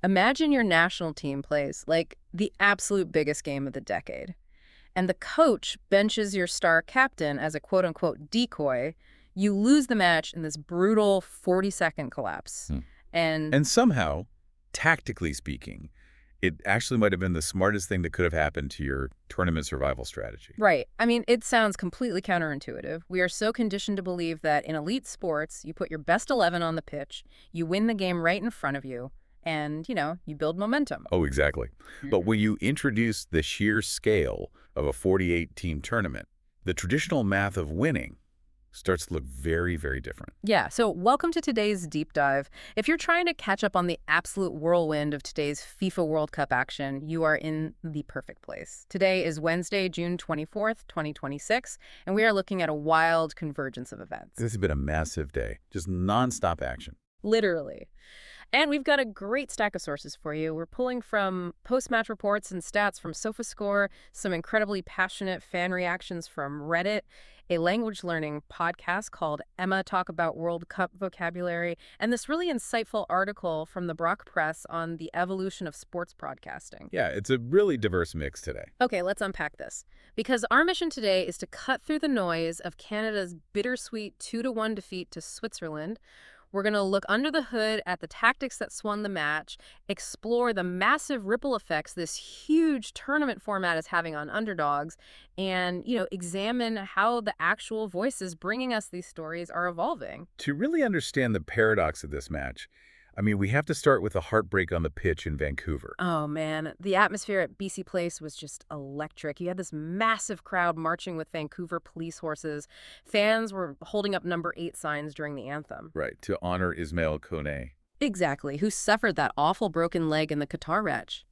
Imagine your national team plays, like, the absolute biggest game of the decade. And the coach benches your star captain as a quote-unquote decoy. You lose the match in this brutal 40-second collapse. And And somehow, tactically speaking, it actually might have been the smartest thing that could have happened to your tournament survival strategy. right. I mean, it sounds completely counterintuitive. We are so conditioned to believe that in elite sports, you put your best 11 on the pitch, you win the game right in front of you, and, you build momentum. Oh, exactly. But when you introduce the sheer scale of a 48-team tournament, the traditional math of winning starts to look very, very different. Yeah, so welcome to today's deep dive. If you're trying to catch up on the absolute whirlwind of today's FIFA World Cup action, you are in the perfect place. Today is Wednesday, June 24th, 2026, and we are looking at a wild convergence of events. This has been a massive day, just nonstop action. Literally. And we've got a great stack of sources for you. We're pulling from post-match reports and stats from SofaScore, some incredibly passionate fan reactions from Reddit, a language learning podcast called Emma Talk About World Cup Vocabulary, and this really insightful article from the Brock Press on the evolution of sports broadcasting. Yeah, it's a really diverse mix today. Okay, let's unpack this. Because our mission today is to cut through the noise of Canada's bittersweet 2-1 defeat to Switzerland. We're going to look under the hood at the tactics that swung the match, explore the massive ripple effects this huge tournament format is having on underdogs, and, examine how the actual voices bringing us these stories are evolving. To really understand the paradox of this match, we have to start with the heartbreak on the pitch in Vancouver. Oh, man. The atmosphere at BC Place was just electric. You had this massive crowd marching with Vancouver police horses. Fans were holding up number 8 signs during the anthem. Right, to honor Ismail Kone. Exactly, who suffered that awful broken leg in the Qatar match.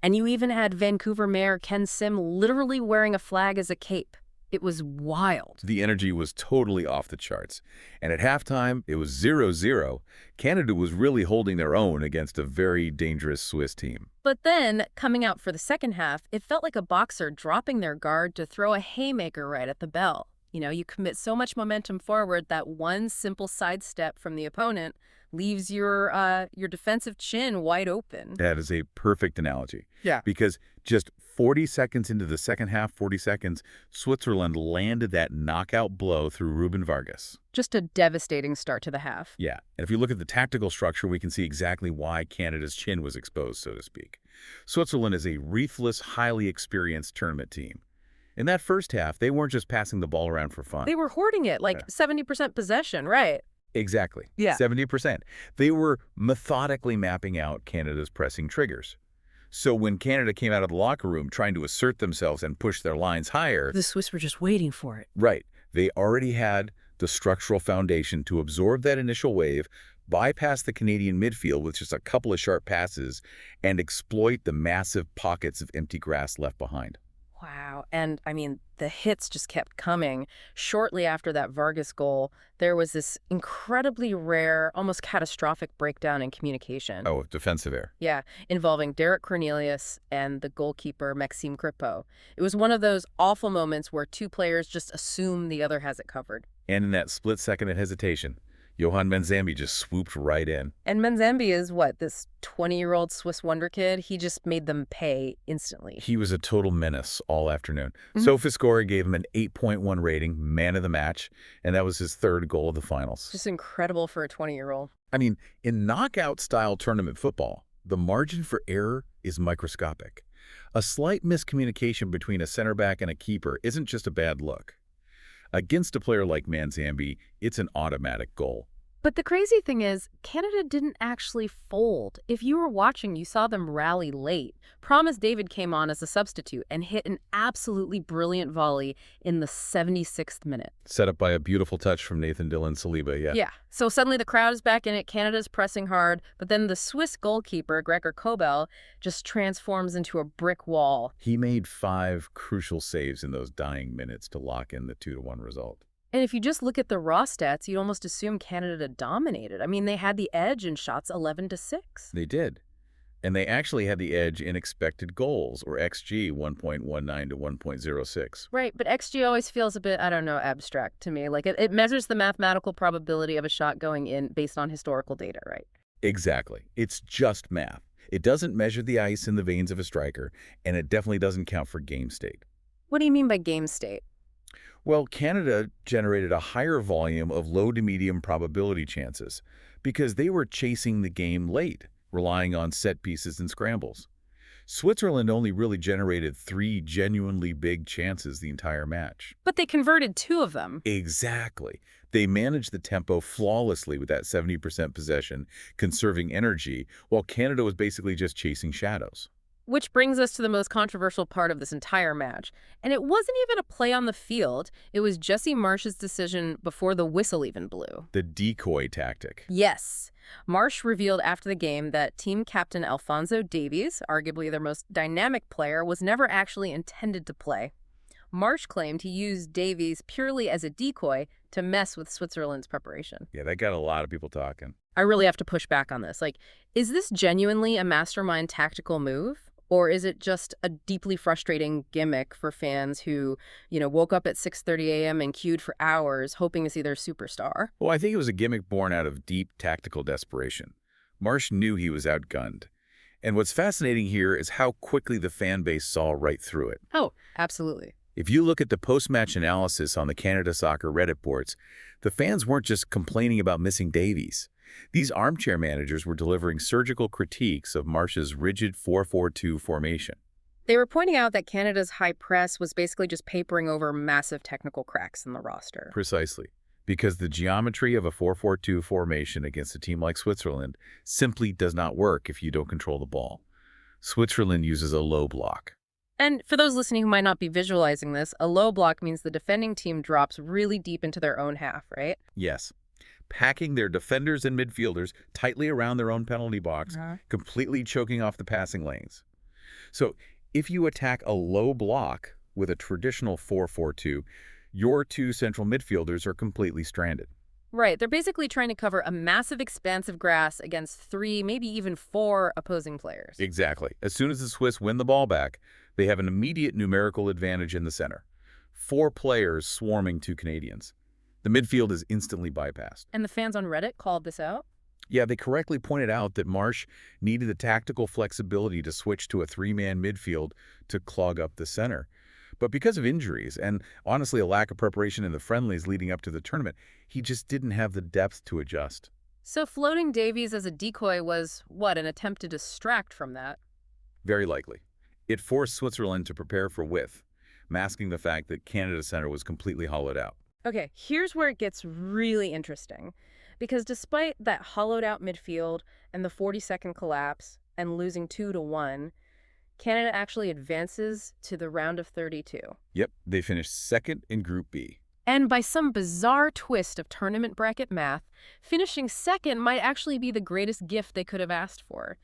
And you even had Vancouver Mayor Ken Sim literally wearing a flag as a cape. It was wild. The energy was totally off the charts. And at halftime, it was 0-0. Canada was really holding their own against a very dangerous Swiss team. But then, coming out for the second half, it felt like a boxer dropping their guard to throw a haymaker right at the bell. You commit so much momentum forward that one simple sidestep from the opponent leaves your defensive chin wide open. That is a perfect analogy. Yeah. Because just 40 seconds into the second half, 40 seconds, Switzerland landed that knockout blow through Ruben Vargas. Just a devastating start to the half. Yeah. And if you look at the tactical structure, we can see exactly why Canada's chin was exposed, so to speak. Switzerland is a ruthless, highly experienced tournament team. In that first half, they weren't just passing the ball around for fun. They were hoarding it, like 70% possession, right? Exactly. Yeah. 70%. They were methodically mapping out Canada's pressing triggers. So when Canada came out of the locker room trying to assert themselves and push their lines higher... The Swiss were just waiting for it. Right. They already had the structural foundation to absorb that initial wave, bypass the Canadian midfield with just a couple of sharp passes, and exploit the massive pockets of empty grass left behind. Wow. And, the hits just kept coming. Shortly after that Vargas goal, there was this incredibly rare, almost catastrophic breakdown in communication. Oh, defensive error. Yeah, involving Derek Cornelius and the goalkeeper, Maxime Crépeau. It was one of those awful moments where two players just assume the other has it covered. And in that split second of hesitation, Johan Manzambi just swooped right in. And Manzambi is what, this 20-year-old Swiss wonder kid? He just made them pay instantly. He was a total menace all afternoon. SofaScore gave him an 8.1 rating, man of the match, and that was his third goal of the finals. Just incredible for a 20-year-old. In knockout-style tournament football, the margin for error is microscopic. A slight miscommunication between a center back and a keeper isn't just a bad look. Against a player like Manzambi, it's an automatic goal. But the crazy thing is, Canada didn't actually fold. If you were watching, you saw them rally late. Promise David came on as a substitute and hit an absolutely brilliant volley in the 76th minute. Set up by a beautiful touch from Nathan Dylan Saliba, yeah. Yeah. So suddenly the crowd is back in it, Canada's pressing hard, but then the Swiss goalkeeper, Gregor Kobel, just transforms into a brick wall. He made 5 crucial saves in those dying minutes to lock in the 2-1 result. And if you just look at the raw stats, you'd almost assume Canada dominated. They had the edge in shots 11-6. They did. And they actually had the edge in expected goals, or XG, 1.19 to 1.06. Right, but XG always feels a bit, abstract to me. Like it measures the mathematical probability of a shot going in based on historical data, right? Exactly. It's just math. It doesn't measure the ice in the veins of a striker, and it definitely doesn't count for game state. What do you mean by game state? Well, Canada generated a higher volume of low to medium probability chances because they were chasing the game late, relying on set pieces and scrambles. Switzerland only really generated 3 genuinely big chances the entire match. But they converted 2 of them. Exactly. They managed the tempo flawlessly with that 70% possession, conserving energy, while Canada was basically just chasing shadows. Which brings us to the most controversial part of this entire match. And it wasn't even a play on the field. It was Jesse Marsh's decision before the whistle even blew. The decoy tactic. Yes. Marsh revealed after the game that team captain Alphonso Davies, arguably their most dynamic player, was never actually intended to play. Marsh claimed he used Davies purely as a decoy to mess with Switzerland's preparation. Yeah, that got a lot of people talking. I really have to push back on this. Like, is this genuinely a mastermind tactical move? Or is it just a deeply frustrating gimmick for fans who, woke up at 6:30 a.m. and queued for hours hoping to see their superstar? Well, I think it was a gimmick born out of deep tactical desperation. Marsh knew he was outgunned. And what's fascinating here is how quickly the fan base saw right through it. Oh, absolutely. If you look at the post-match analysis on the Canada Soccer Reddit boards, the fans weren't just complaining about missing Davies. These armchair managers were delivering surgical critiques of Marsh's rigid 4-4-2 formation. They were pointing out that Canada's high press was basically just papering over massive technical cracks in the roster. Precisely. Because the geometry of a 4-4-2 formation against a team like Switzerland simply does not work if you don't control the ball. Switzerland uses a low block. And for those listening who might not be visualizing this, a low block means the defending team drops really deep into their own half, right? Yes. Packing their defenders and midfielders tightly around their own penalty box, completely choking off the passing lanes. So if you attack a low block with a traditional 4-4-2, your 2 central midfielders are completely stranded. Right. They're basically trying to cover a massive expanse of grass against 3, maybe even 4 opposing players. Exactly. As soon as the Swiss win the ball back, they have an immediate numerical advantage in the center. 4 players swarming 2 Canadians. The midfield is instantly bypassed. And the fans on Reddit called this out? Yeah, they correctly pointed out that Marsh needed the tactical flexibility to switch to a 3-man midfield to clog up the center. But because of injuries and, honestly, a lack of preparation in the friendlies leading up to the tournament, he just didn't have the depth to adjust. So floating Davies as a decoy was, what, an attempt to distract from that? Very likely. It forced Switzerland to prepare for width, masking the fact that Canada's center was completely hollowed out. Okay, here's where it gets really interesting. Because despite that hollowed-out midfield and the 40-second collapse and losing 2-1, Canada actually advances to the round of 32. Yep, they finished second in Group B. And by some bizarre twist of tournament bracket math, finishing second might actually be the greatest gift they could have asked for.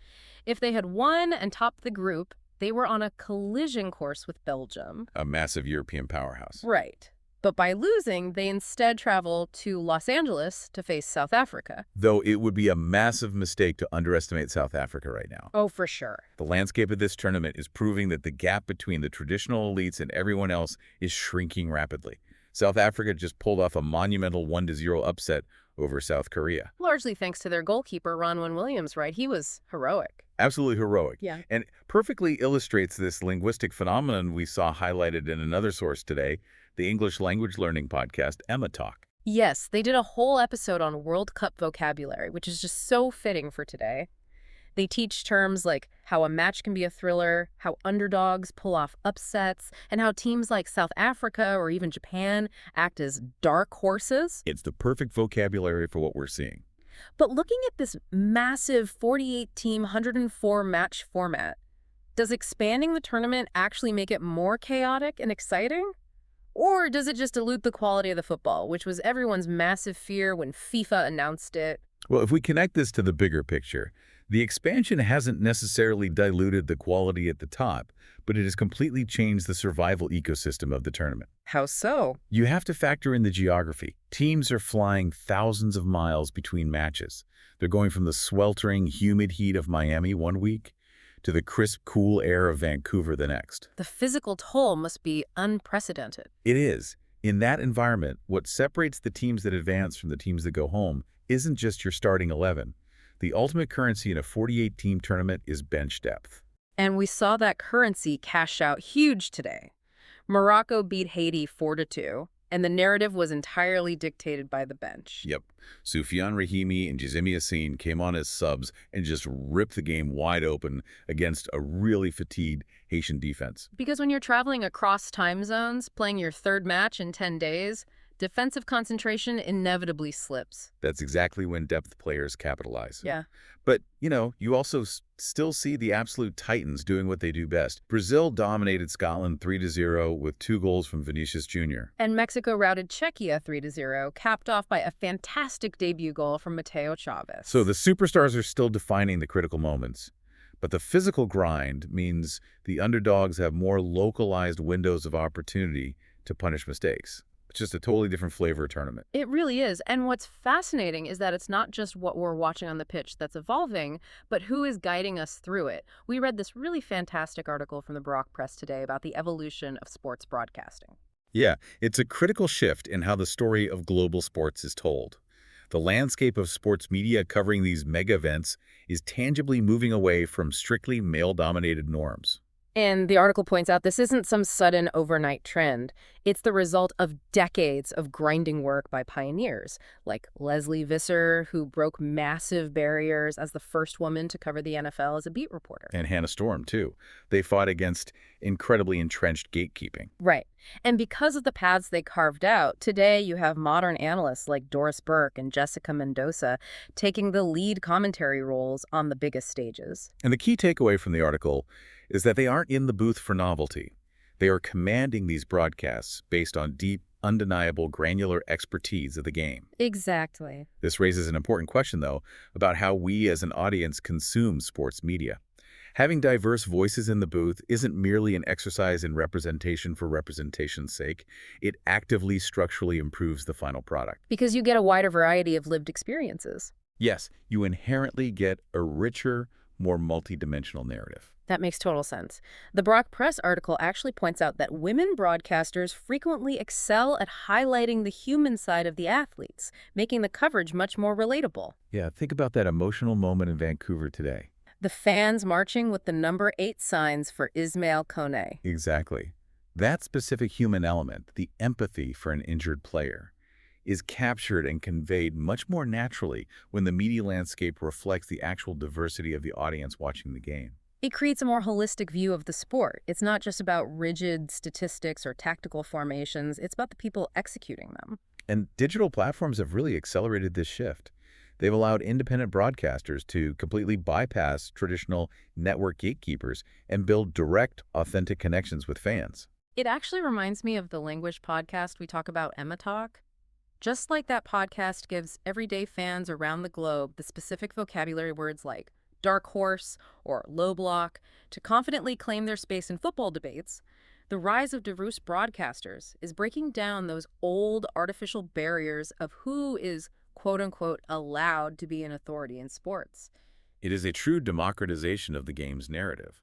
If they had won and topped the group, they were on a collision course with Belgium. A massive European powerhouse. Right. But by losing, they instead travel to Los Angeles to face South Africa. Though it would be a massive mistake to underestimate South Africa right now. Oh, for sure. The landscape of this tournament is proving that the gap between the traditional elites and everyone else is shrinking rapidly. South Africa just pulled off a monumental 1-0 upset over South Korea. Largely thanks to their goalkeeper, Ronwen Williams, right? He was heroic. Absolutely heroic. Yeah. And perfectly illustrates this linguistic phenomenon we saw highlighted in another source today, the English language learning podcast, Emma Talk. Yes, they did a whole episode on World Cup vocabulary, which is just so fitting for today. They teach terms like how a match can be a thriller, how underdogs pull off upsets, and how teams like South Africa or even Japan act as dark horses. It's the perfect vocabulary for what we're seeing. But looking at this massive 48-team, 104-match format, does expanding the tournament actually make it more chaotic and exciting? Or does it just dilute the quality of the football, which was everyone's massive fear when FIFA announced it? Well, if we connect this to the bigger picture, the expansion hasn't necessarily diluted the quality at the top, but it has completely changed the survival ecosystem of the tournament. How so? You have to factor in the geography. Teams are flying thousands of miles between matches. They're going from the sweltering, humid heat of Miami one week to the crisp, cool air of Vancouver the next. The physical toll must be unprecedented. It is. In that environment, what separates the teams that advance from the teams that go home isn't just your starting 11. The ultimate currency in a 48-team tournament is bench depth. And we saw that currency cash out huge today. Morocco beat Haiti 4-2, and the narrative was entirely dictated by the bench. Yep. Soufiane Rahimi and Jazimi Yassine came on as subs and just ripped the game wide open against a really fatigued Haitian defense. Because when you're traveling across time zones, playing your third match in 10 days, defensive concentration inevitably slips. That's exactly when depth players capitalize. Yeah. But, you also still see the absolute titans doing what they do best. Brazil dominated Scotland 3-0 with 2 goals from Vinicius Jr. And Mexico routed Czechia 3-0, capped off by a fantastic debut goal from Mateo Chavez. So the superstars are still defining the critical moments. But the physical grind means the underdogs have more localized windows of opportunity to punish mistakes. It's just a totally different flavor of tournament. It really is. And what's fascinating is that it's not just what we're watching on the pitch that's evolving, but who is guiding us through it. We read this really fantastic article from the Brock Press today about the evolution of sports broadcasting. Yeah, it's a critical shift in how the story of global sports is told. The landscape of sports media covering these mega events is tangibly moving away from strictly male-dominated norms. And the article points out this isn't some sudden overnight trend. It's the result of decades of grinding work by pioneers, like Leslie Visser, who broke massive barriers as the first woman to cover the NFL as a beat reporter. And Hannah Storm, too. They fought against incredibly entrenched gatekeeping. Right. And because of the paths they carved out, today you have modern analysts like Doris Burke and Jessica Mendoza taking the lead commentary roles on the biggest stages. And the key takeaway from the article is that they aren't in the booth for novelty. They are commanding these broadcasts based on deep, undeniable, granular expertise of the game. Exactly. This raises an important question, though, about how we as an audience consume sports media. Having diverse voices in the booth isn't merely an exercise in representation for representation's sake. It actively, structurally improves the final product. Because you get a wider variety of lived experiences. Yes, you inherently get a richer, more multidimensional narrative. That makes total sense. The Brock Press article actually points out that women broadcasters frequently excel at highlighting the human side of the athletes, making the coverage much more relatable. Yeah, think about that emotional moment in Vancouver today. The fans marching with the number 8 signs for Ismail Kone. Exactly. That specific human element, the empathy for an injured player, is captured and conveyed much more naturally when the media landscape reflects the actual diversity of the audience watching the game. It creates a more holistic view of the sport. It's not just about rigid statistics or tactical formations. It's about the people executing them. And digital platforms have really accelerated this shift. They've allowed independent broadcasters to completely bypass traditional network gatekeepers and build direct, authentic connections with fans. It actually reminds me of the language podcast we talk about, Emma Talk. Just like that podcast gives everyday fans around the globe the specific vocabulary words like dark horse or low block to confidently claim their space in football debates, the rise of diverse broadcasters is breaking down those old artificial barriers of who is quote-unquote allowed to be an authority in sports. It is a true democratization of the game's narrative.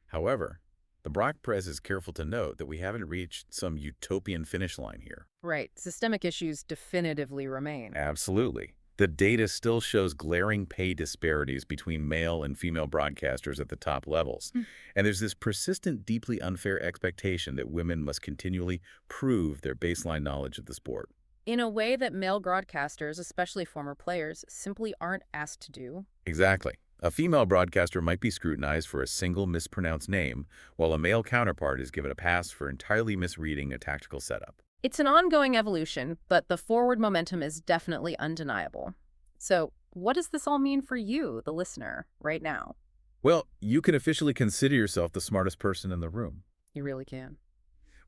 However, the Brock Press is careful to note that we haven't reached some utopian finish line here. Right. Systemic issues definitively remain. Absolutely. The data still shows glaring pay disparities between male and female broadcasters at the top levels. And there's this persistent, deeply unfair expectation that women must continually prove their baseline knowledge of the sport. In a way that male broadcasters, especially former players, simply aren't asked to do. Exactly. A female broadcaster might be scrutinized for a single mispronounced name, while a male counterpart is given a pass for entirely misreading a tactical setup. It's an ongoing evolution, but the forward momentum is definitely undeniable. So, what does this all mean for you, the listener, right now? Well, you can officially consider yourself the smartest person in the room. You really can.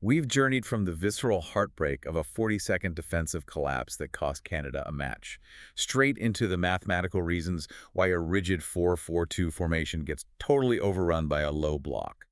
We've journeyed from the visceral heartbreak of a 40-second defensive collapse that cost Canada a match, straight into the mathematical reasons why a rigid 4-4-2 formation gets totally overrun by a low block.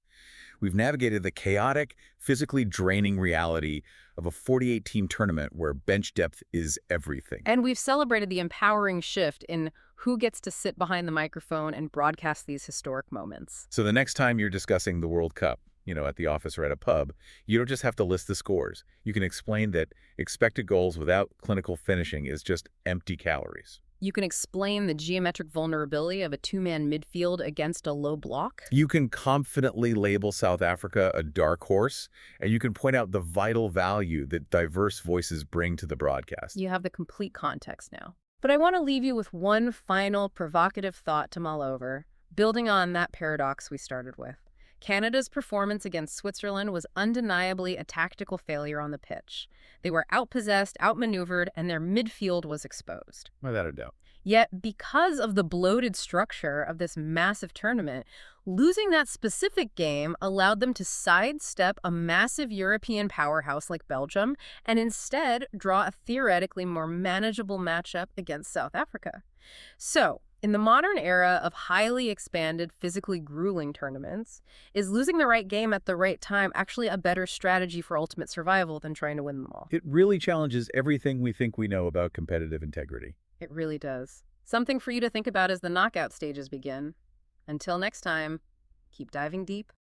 We've navigated the chaotic, physically draining reality of a 48-team tournament where bench depth is everything. And we've celebrated the empowering shift in who gets to sit behind the microphone and broadcast these historic moments. So the next time you're discussing the World Cup, at the office or at a pub, you don't just have to list the scores. You can explain that expected goals without clinical finishing is just empty calories. You can explain the geometric vulnerability of a two-man midfield against a low block. You can confidently label South Africa a dark horse, and you can point out the vital value that diverse voices bring to the broadcast. You have the complete context now. But I want to leave you with one final provocative thought to mull over, building on that paradox we started with. Canada's performance against Switzerland was undeniably a tactical failure on the pitch. They were outpossessed, outmaneuvered, and their midfield was exposed. Without a doubt. Yet, because of the bloated structure of this massive tournament, losing that specific game allowed them to sidestep a massive European powerhouse like Belgium and instead draw a theoretically more manageable matchup against South Africa. So, in the modern era of highly expanded, physically grueling tournaments, is losing the right game at the right time actually a better strategy for ultimate survival than trying to win them all? It really challenges everything we think we know about competitive integrity. It really does. Something for you to think about as the knockout stages begin. Until next time, keep diving deep.